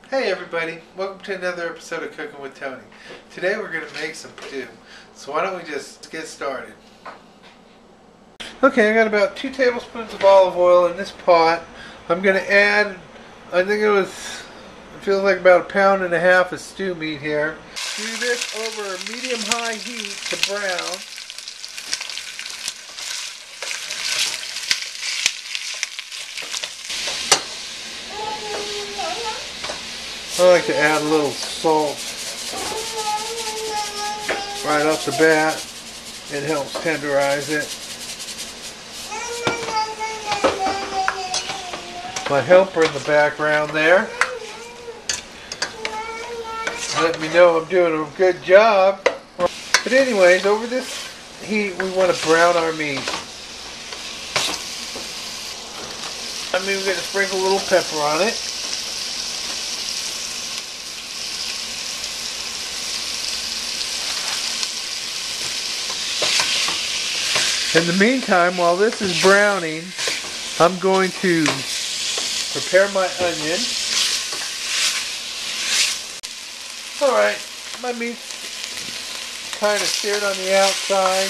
Hey everybody, welcome to another episode of Cooking with Tony. Today we're going to make some stew. So why don't we just get started. Okay, I got about 2 tablespoons of olive oil in this pot. I'm going to add, it feels like about 1.5 pounds of stew meat here. Do this over medium-high heat to brown. I like to add a little salt right off the bat. It helps tenderize it. My helper in the background there, let me know I'm doing a good job. But anyways, over this heat we want to brown our meat. We're going to sprinkle a little pepper on it. In the meantime, while this is browning, I'm going to prepare my onion. Alright, my meat's kind of seared on the outside.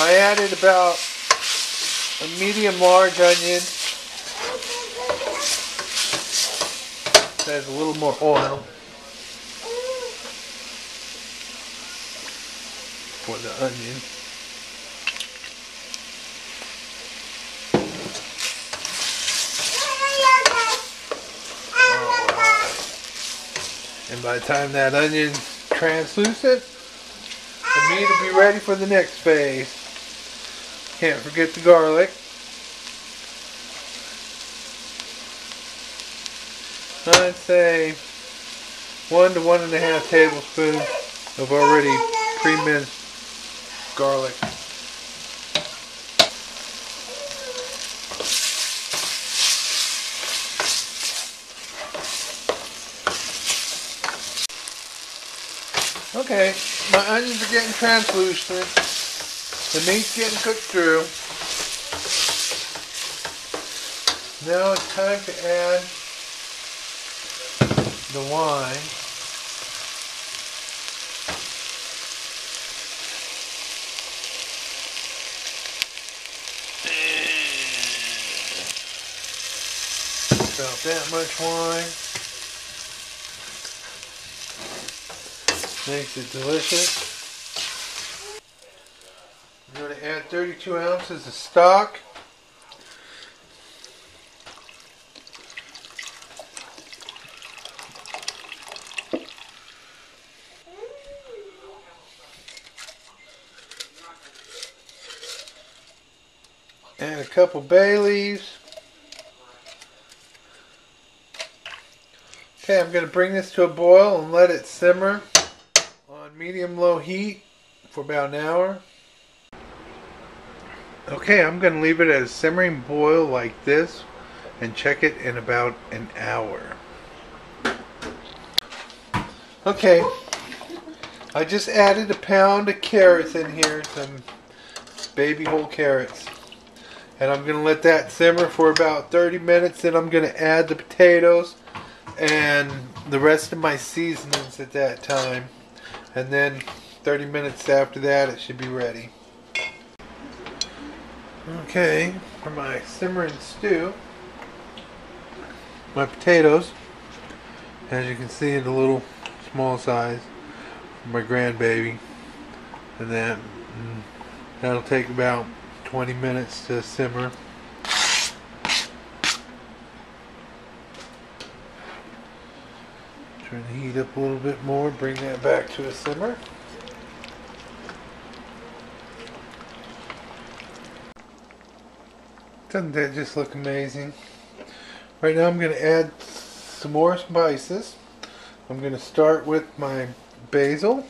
I added about a medium-large onion. There's a little more oil for the onion. And by the time that onion's translucent, the meat will be ready for the next phase. Can't forget the garlic. I'd say 1 to 1.5 tablespoons of already pre-minced garlic. Okay, my onions are getting translucent. The meat's getting cooked through. Now it's time to add the wine. About that much wine. Makes it delicious. I'm going to add 32 ounces of stock. Add a couple bay leaves. Okay, I'm going to bring this to a boil and let it simmer on medium-low heat for about an hour. Okay, I'm going to leave it at a simmering boil like this and check it in about an hour. Okay, I just added 1 pound of carrots in here, some baby whole carrots. And I'm going to let that simmer for about 30 minutes. Then I'm going to add the potatoes and the rest of my seasonings at that time. And then 30 minutes after that it should be ready. Okay, for my simmering stew, my potatoes, as you can see, in a little small size for my grandbaby, and that'll take about 20 minutes to simmer. Turn the heat up a little bit more, bring that back to a simmer. Doesn't that just look amazing? Right now I'm going to add some more spices. I'm going to start with my basil.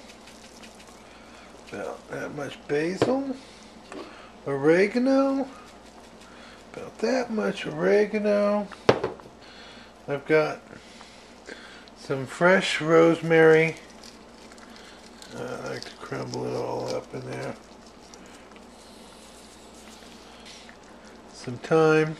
About that much basil. Oregano. About that much oregano. I've got some fresh rosemary. I like to crumble it all up in there. Some thyme.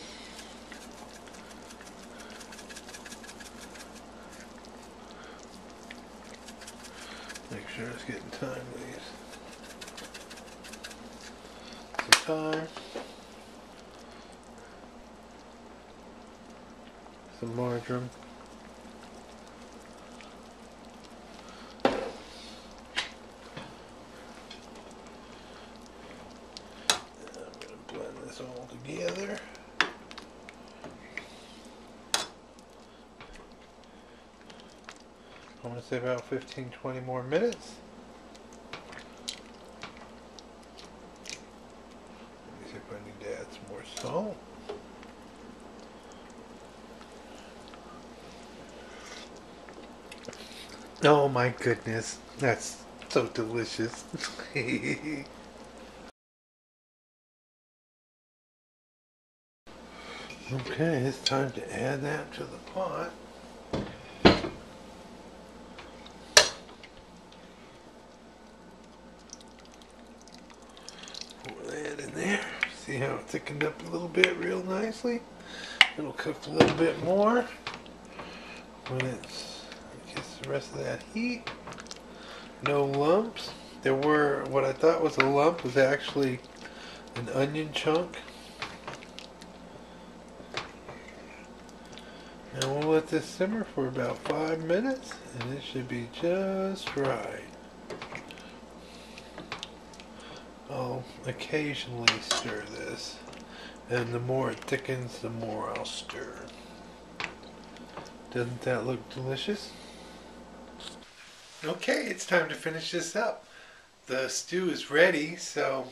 sure it's getting time, please. Some thyme. Some marjoram. Blend this all together. I'm going to say about 15-20 more minutes. Let me see if I need to add some more salt. Oh my goodness, that's so delicious. Okay, it's time to add that to the pot. Pour that in there. See how it thickened up a little bit real nicely? It'll cook a little bit more when it gets the rest of that heat. No lumps. There were, what I thought was a lump was actually an onion chunk. Now we'll let this simmer for about 5 minutes and it should be just right. I'll occasionally stir this, and the more it thickens, the more I'll stir. Doesn't that look delicious? Okay, it's time to finish this up. The stew is ready, so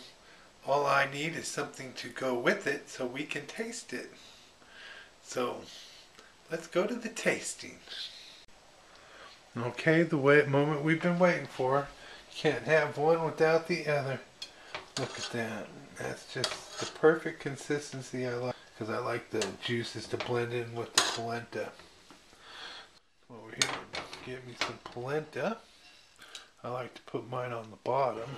all I need is something to go with it so we can taste it. So let's go to the tasting. Okay, the moment we've been waiting for. You can't have one without the other. Look at that. That's just the perfect consistency I like, because I like the juices to blend in with the polenta. Over here, get me some polenta. I like to put mine on the bottom.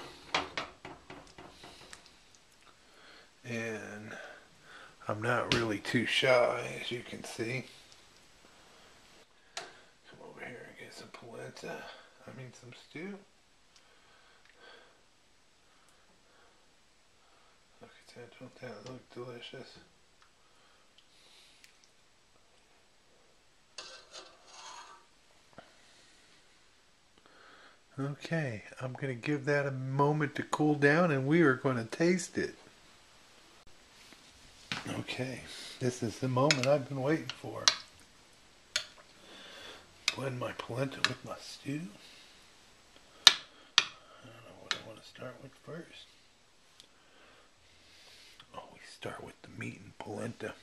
And I'm not really too shy, as you can see. Come over here and get some polenta. I mean some stew. Look at that, don't that look delicious? Okay, I'm going to give that a moment to cool down and we are going to taste it. Okay, this is the moment I've been waiting for. Blend my polenta with my stew. I don't know what I want to start with first. Oh, we start with the meat and polenta.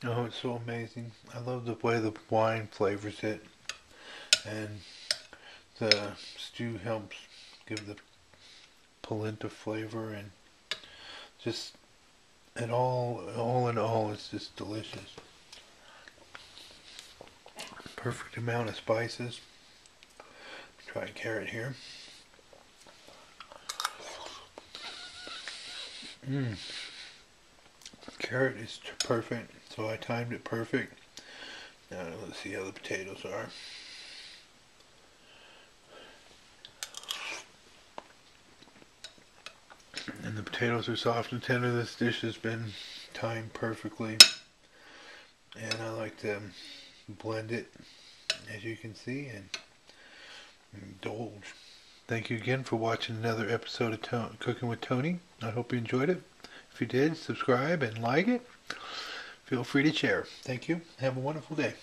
Oh, it's so amazing. I love the way the wine flavors it. And the stew helps give the polenta flavor, and just all in all, it's just delicious. Perfect amount of spices. Try a carrot here. Carrot is perfect, so I timed it perfect. Now let's see how the potatoes are. And the potatoes are soft and tender. This dish has been timed perfectly. And I like to blend it, as you can see, and indulge. Thank you again for watching another episode of Cooking with Tony. I hope you enjoyed it. If you did, subscribe and like it. Feel free to share. Thank you. Have a wonderful day.